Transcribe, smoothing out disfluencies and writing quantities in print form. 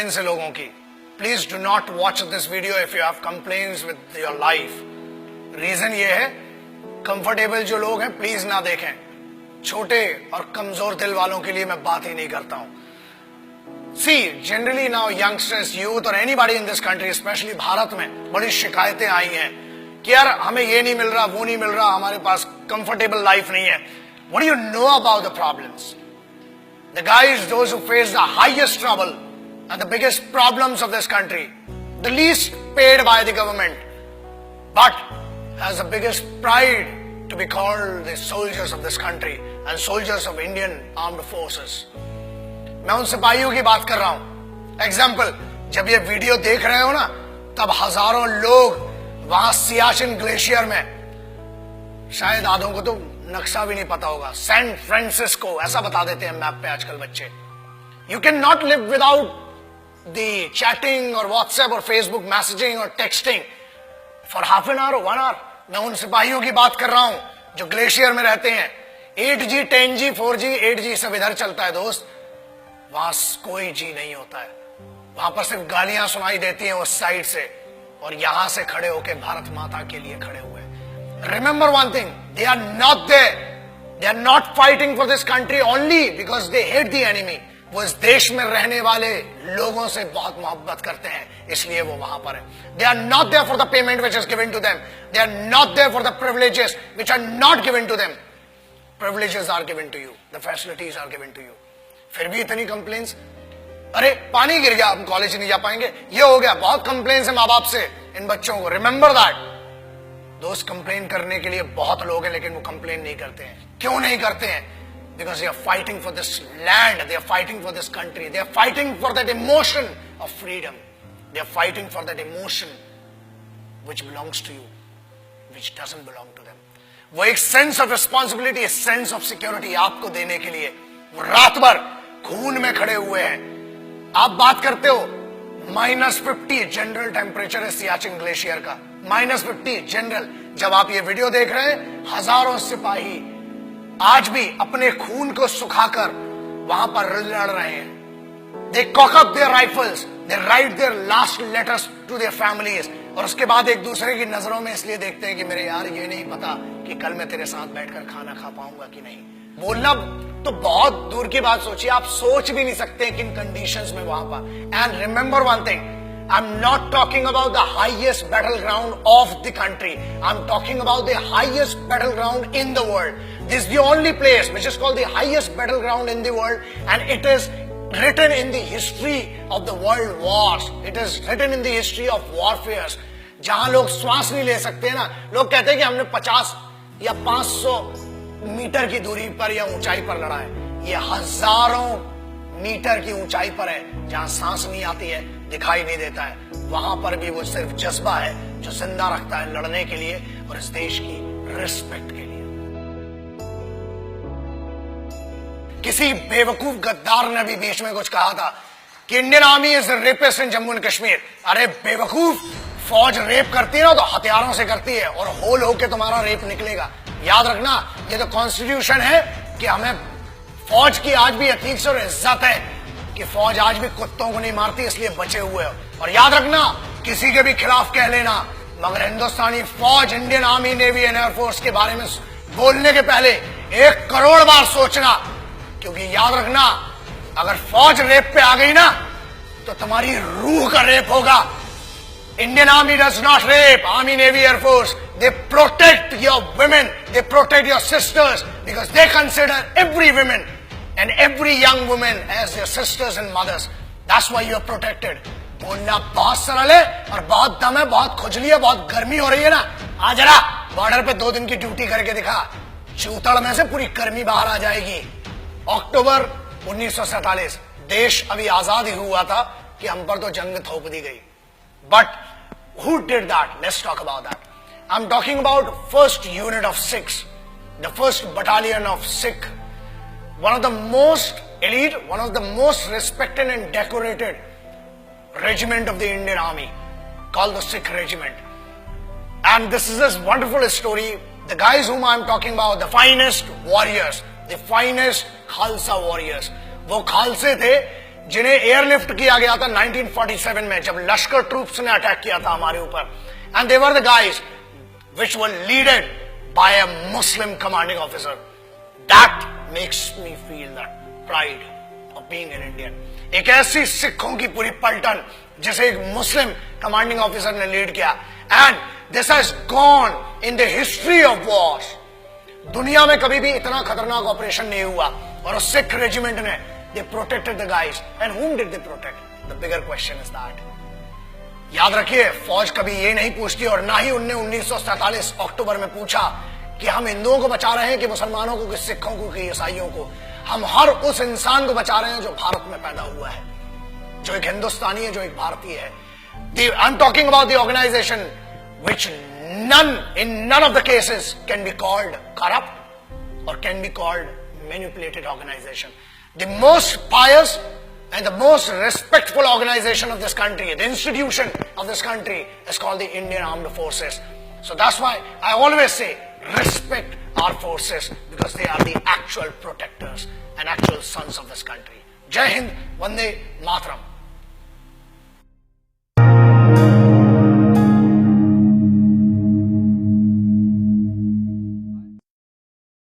Complains है लोगों की, please do not watch this video if you have complaints with your life. Reason ये है, कंफर्टेबल जो लोग हैं प्लीज ना देखें। छोटे और कमजोर दिल वालों के लिए मैं बात ही नहीं करता हूं। See generally now youngsters, youth और anybody in this country, specially Bharat में बड़ी शिकायतें आई हैं कि यार हमें ये नहीं मिल रहा, वो नहीं मिल रहा, हमारे पास कंफर्टेबल लाइफ नहीं है। What do you know about the problems? The guys, those who face the highest trouble and the biggest problems of this country, the least paid by the government, but has the biggest pride to be called the soldiers of this country and soldiers of Indian Armed Forces. मैं उन सिपाहियों की बात कर रहा हूं। Example, जब ये वीडियो देख रहे हो ना, तब हजारों लोग वहां सियाचिन ग्लेशियर में, शायद आधों को तो नक्शा भी नहीं पता होगा, सैन फ्रांसिस्को ऐसा बता देते हैं मैप पे आजकल बच्चे। You can not live without the chatting और व्हाट्सएप और फेसबुक मैसेजिंग और texting for half an hour और 1 आवर। मैं उन सिपाहियों की बात कर रहा हूं जो ग्लेशियर में रहते हैं। 8G 10G 4G 8G सब इधर चलता है दोस्त, वहां कोई जी नहीं होता है। वहां पर सिर्फ गालियां सुनाई देती हैं उस साइड से, और यहां से खड़े होकर भारत माता के लिए खड़े हुए। Remember one thing, they are not there. They are not fighting for this country only because they hate the enemy. वो इस देश में रहने वाले लोगों से बहुत मोहब्बत करते हैं, इसलिए वो वहां पर है। They are not there for the payment which is given to them. They are not there for the privileges which are not given to them. Privileges are given to you. The facilities are given to you. फिर भी इतनी complains, अरे पानी गिर गया, हम college नहीं जा पाएंगे, ये हो गया। बहुत कंप्लेन्स है माँ बाप से इन बच्चों को। Remember that. दोस्त, कंप्लेन करने के लिए बहुत लोग हैं, लेकिन वो कंप्लेन नहीं करते हैं। क्यों नहीं करते हैं? Because they are fighting for this land, they are fighting for this country, they are fighting for that emotion of freedom, they are fighting for that emotion which belongs to you, which doesn't belong to them. वो एक sense of responsibility, sense of security आपको देने के लिए वो रात भर खून में खड़े हुए हैं। आप बात करते हो -50 जनरल टेम्परेचर है सियाचिन ग्लेशियर का, -50 जनरल। जब आप ये वीडियो देख रहे हैं, हजारों सिपाही आज भी अपने खून को सुखाकर वहां पर लड़ रहे हैं। They cock up their rifles, they write their last letters to their families, और उसके बाद एक दूसरे की नजरों में इसलिए देखते हैं कि मेरे यार ये नहीं पता कि कल मैं तेरे साथ बैठकर खाना खा पाऊंगा कि नहीं। बोलना तो बहुत दूर की बात सोचिए, आप सोच भी नहीं सकते किन कंडीशंस में वहां पर। And remember one thing, I'm not talking about the highest battleground of the country. I'm talking about the highest battleground in the world. This is the only place which is called the highest battleground in the world, and it is written in the history of the world wars. It is written in the history of warfares. जहां लोग श्वास नहीं ले सकते ना, लोग कहते हैं कि हमने 50 या 500 मीटर की दूरी पर या ऊंचाई पर लड़ा है। ये हजारों मीटर की ऊंचाई पर है, जहां सांस नहीं आती है, दिखाई नहीं देता है। वहां पर भी वो सिर्फ जज्बा है जो जिंदा रखता है लड़ने के लिए और इस देश की रिस्पेक्ट के लिए। किसी बेवकूफ गद्दार ने भी बीच में कुछ कहा था कि Indian army is rapist in Jammu and Kashmir. अरे बेवकूफ, फौज रेप करती है ना तो हथियारों से करती है, और होल होके तुम्हारा रेप निकलेगा। याद रखना, ये तो कॉन्स्टिट्यूशन है कि हमें फौज की आज भी अतीक और इज्जत है कि फौज आज भी कुत्तों को नहीं मारती, इसलिए बचे हुए हो। और याद रखना, किसी के भी खिलाफ कह लेना, मगर हिंदुस्तानी फौज, Indian army, navy and air force के बारे में बोलने के पहले 1 करोड़ बार सोचना, क्योंकि याद रखना, अगर फौज रेप पे आ गई ना तो तुम्हारी रूह का रेप होगा। Indian Army does not rape. Army, Navy, Air Force, they protect your women, they protect your sisters, because they consider every woman and every young woman as their sisters and mothers. That's why you are protected. बोलना बहुत सरल है और बहुत दम है, बहुत खुजली है, बहुत गर्मी हो रही है ना, आ जरा बॉर्डर पे 2 दिन की ड्यूटी करके दिखा, चूतड़ में से पूरी गर्मी बाहर आ जाएगी। अक्टूबर 1947 देश अभी आजाद ही हुआ था कि हम पर तो जंग थोप दी गई। But who did that? Let's talk about that. I'm talking about first unit of Sikhs, the first battalion of Sikh, one of the most elite, one of the most respected and decorated regiment of the Indian Army, called the Sikh Regiment. And this is this wonderful story. The guys whom I'm talking about, the finest warriors, the finest Khalsa warriors. वो खालसे थे जिन्हें airlift किया गया था 1947 में, जब लश्कर troops ने attack किया था हमारे ऊपर, and they were the guys which were leaded by a Muslim commanding officer. That makes me feel that pride of being an Indian. एक ऐसी सिखों की पूरी पलटन जिसे एक मुस्लिम कमांडिंग ऑफिसर ने लीड किया, and this has gone in the history of wars. दुनिया में कभी भी इतना खतरनाक ऑपरेशन नहीं हुआ, और उस सिख रेजिमेंट ने they protected the guys. And whom did they protect? The bigger question is that. याद रखिए, फौज कभी ये नहीं पूछती, और ना ही उनने 1947 अक्टूबर में पूछा कि हम हिंदुओं को बचा रहे हैं कि मुसलमानों को, कि सिखों को, कि ईसाइयों को. हम हर उस इंसान को बचा रहे हैं जो भारत में पैदा हुआ है, जो एक हिंदुस्तानी है, जो एक भारतीय है. I am talking about the organisation which in none of the cases can be called corrupt or can be called manipulated organization. The most pious and the most respectful organization of this country, the institution of this country, is called the Indian Armed Forces. So that's why I always say respect our forces, because they are the actual protectors and actual sons of this country. Jai Hind, Vande Mataram.